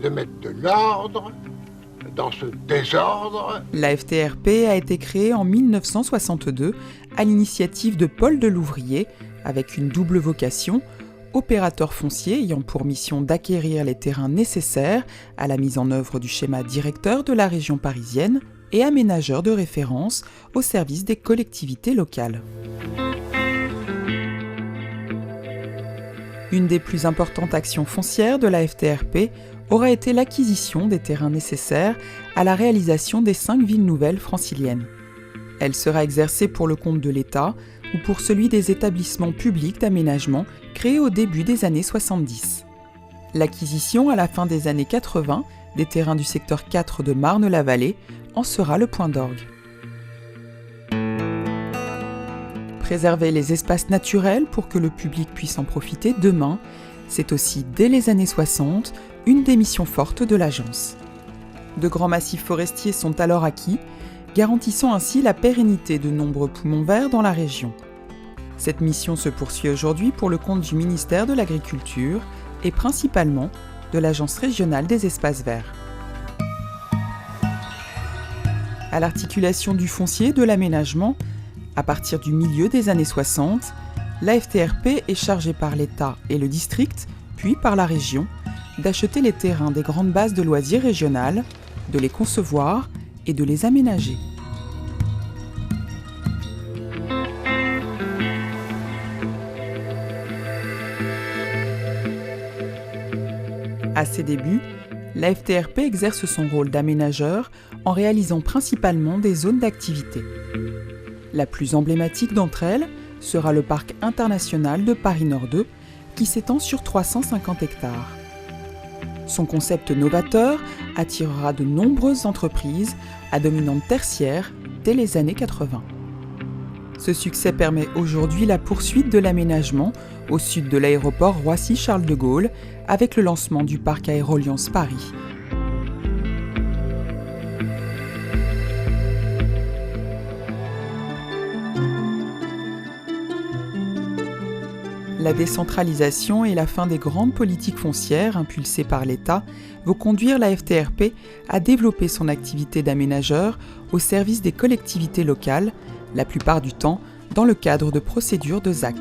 de mettre de l'ordre dans ce désordre. La FTRP a été créée en 1962 à l'initiative de Paul Delouvrier avec une double vocation, opérateur foncier ayant pour mission d'acquérir les terrains nécessaires à la mise en œuvre du schéma directeur de la région parisienne et aménageur de référence au service des collectivités locales. Une des plus importantes actions foncières de la FTRP aura été l'acquisition des terrains nécessaires à la réalisation des 5 villes nouvelles franciliennes. Elle sera exercée pour le compte de l'État ou pour celui des établissements publics d'aménagement créés au début des années 70. L'acquisition à la fin des années 80 des terrains du secteur 4 de Marne-la-Vallée en sera le point d'orgue. Préserver les espaces naturels pour que le public puisse en profiter demain, c'est aussi, dès les années 60, une des missions fortes de l'agence. De grands massifs forestiers sont alors acquis, garantissant ainsi la pérennité de nombreux poumons verts dans la région. Cette mission se poursuit aujourd'hui pour le compte du ministère de l'Agriculture et principalement de l'Agence régionale des espaces verts. À l'articulation du foncier et de l'aménagement, à partir du milieu des années 60, la FTRP est chargée par l'État et le district, puis par la région, d'acheter les terrains des grandes bases de loisirs régionales, de les concevoir et de les aménager. À ses débuts, la FTRP exerce son rôle d'aménageur en réalisant principalement des zones d'activité. La plus emblématique d'entre elles sera le parc international de Paris-Nord 2, qui s'étend sur 350 hectares. Son concept novateur attirera de nombreuses entreprises à dominante tertiaire dès les années 80. Ce succès permet aujourd'hui la poursuite de l'aménagement au sud de l'aéroport Roissy-Charles de Gaulle avec le lancement du parc Aéroliance Paris. La décentralisation et la fin des grandes politiques foncières impulsées par l'État vont conduire la FTRP à développer son activité d'aménageur au service des collectivités locales, la plupart du temps dans le cadre de procédures de ZAC.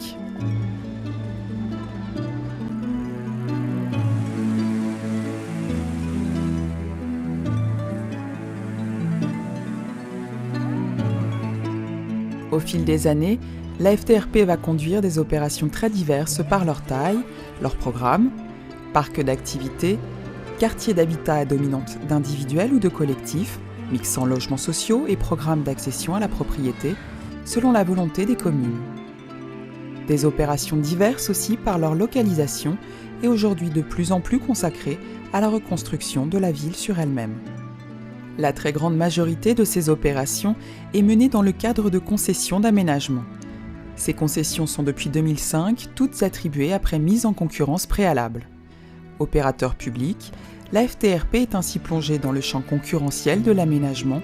Au fil des années, la FTRP va conduire des opérations très diverses par leur taille, leur programme, parcs d'activités, quartiers d'habitat à dominante d'individuels ou de collectifs, mixant logements sociaux et programmes d'accession à la propriété, selon la volonté des communes. Des opérations diverses aussi par leur localisation et aujourd'hui de plus en plus consacrées à la reconstruction de la ville sur elle-même. La très grande majorité de ces opérations est menée dans le cadre de concessions d'aménagement. Ces concessions sont depuis 2005 toutes attribuées après mise en concurrence préalable. Opérateur public, la FTRP est ainsi plongée dans le champ concurrentiel de l'aménagement,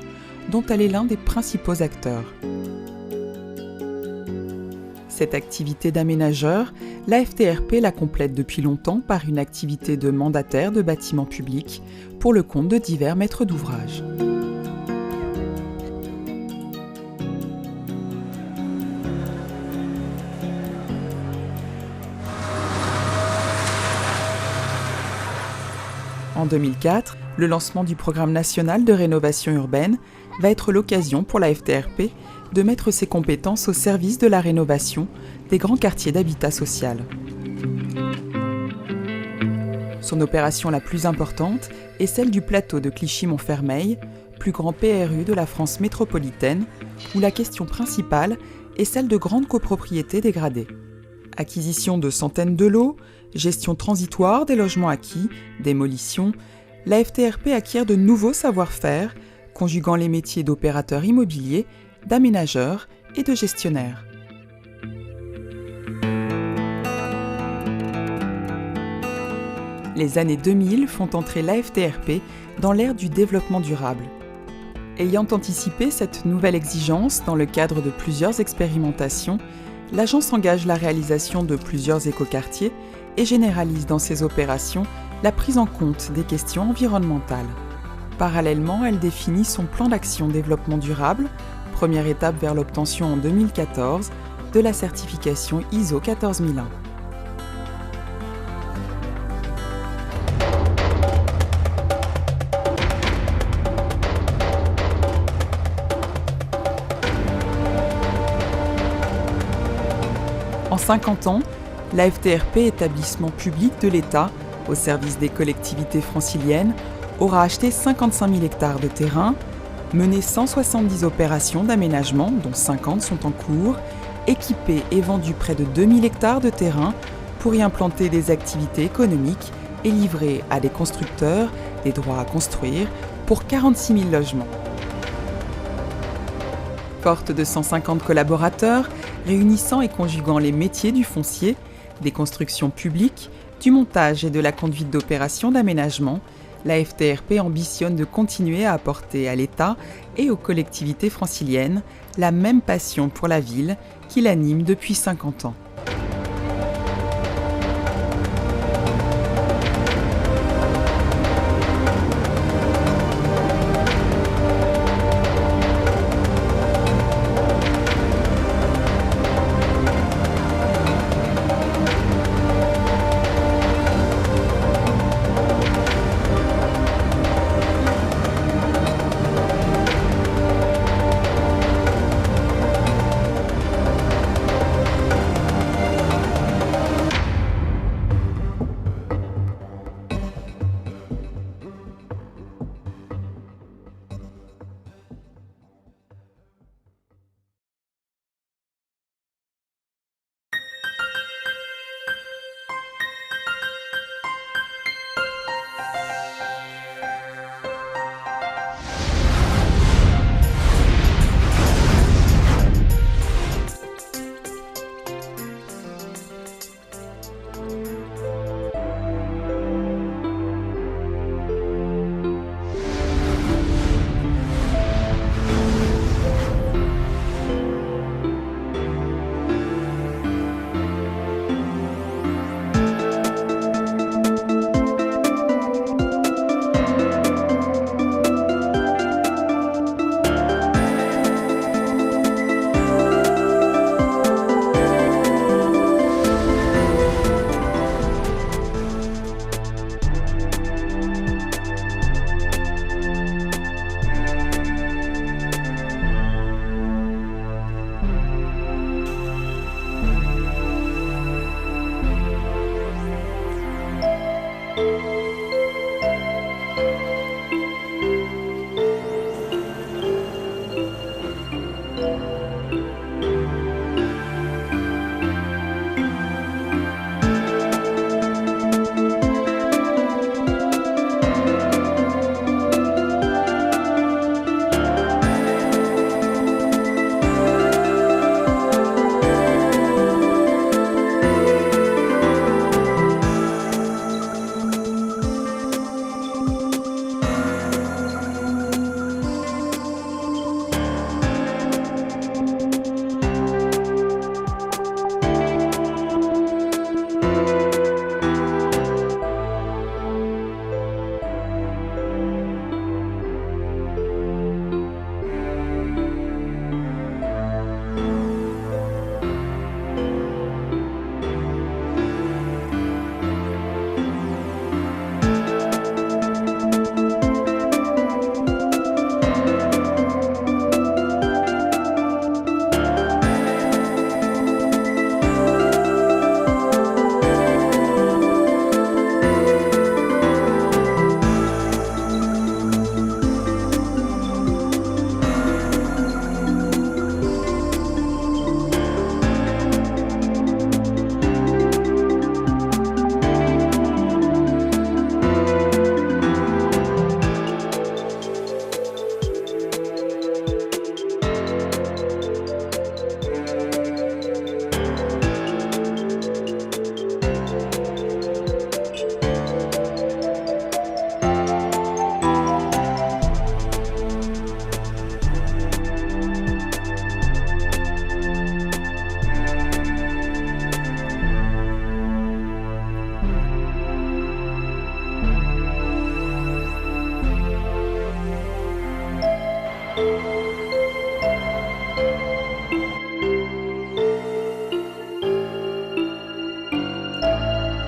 dont elle est l'un des principaux acteurs. Cette activité d'aménageur, la FTRP la complète depuis longtemps par une activité de mandataire de bâtiments publics pour le compte de divers maîtres d'ouvrage. En 2004, le lancement du programme national de rénovation urbaine va être l'occasion pour la FTRP de mettre ses compétences au service de la rénovation des grands quartiers d'habitat social. Son opération la plus importante est celle du plateau de Clichy-Montfermeil, plus grand PRU de la France métropolitaine, où la question principale est celle de grandes copropriétés dégradées. Acquisition de centaines de lots, gestion transitoire des logements acquis, démolition, la FTRP acquiert de nouveaux savoir-faire, conjuguant les métiers d'opérateur immobilier, d'aménageur et de gestionnaire. Les années 2000 font entrer la FTRP dans l'ère du développement durable. Ayant anticipé cette nouvelle exigence dans le cadre de plusieurs expérimentations, l'agence engage la réalisation de plusieurs écoquartiers et généralise dans ses opérations la prise en compte des questions environnementales. Parallèlement, elle définit son plan d'action développement durable, première étape vers l'obtention en 2014 de la certification ISO 14001. En 50 ans, la FTRP, établissement public de l'État au service des collectivités franciliennes, aura acheté 55 000 hectares de terrain, mené 170 opérations d'aménagement, dont 50 sont en cours, équipé et vendu près de 2000 hectares de terrain pour y implanter des activités économiques et livrer à des constructeurs des droits à construire pour 46 000 logements. Forte de 150 collaborateurs, réunissant et conjuguant les métiers du foncier, des constructions publiques, du montage et de la conduite d'opérations d'aménagement, la FTRP ambitionne de continuer à apporter à l'État et aux collectivités franciliennes la même passion pour la ville qui l'anime depuis 50 ans.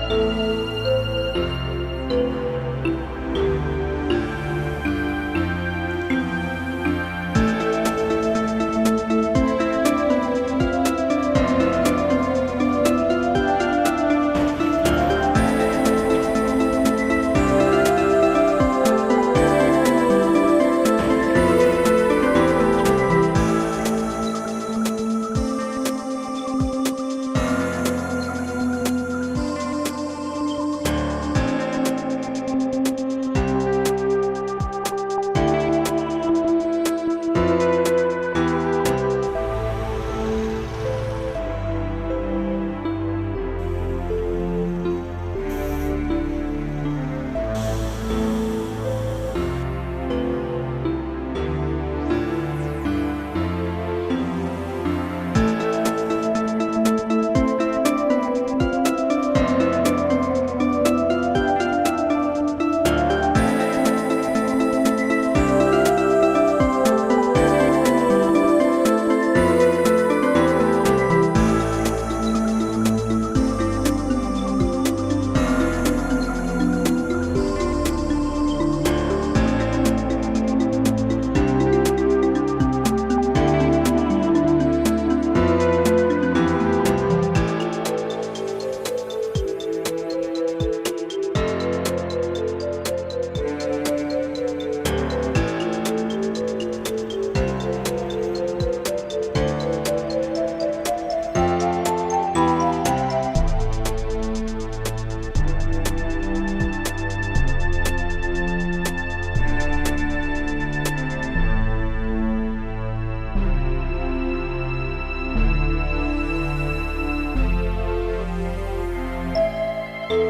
Thank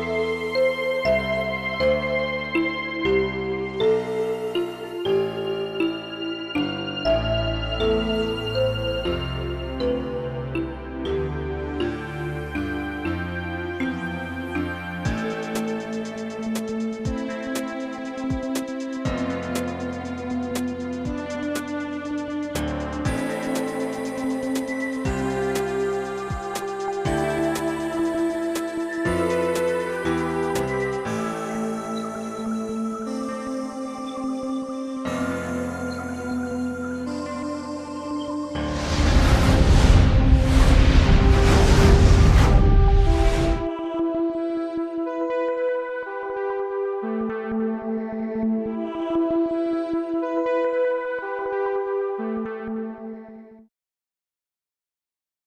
you.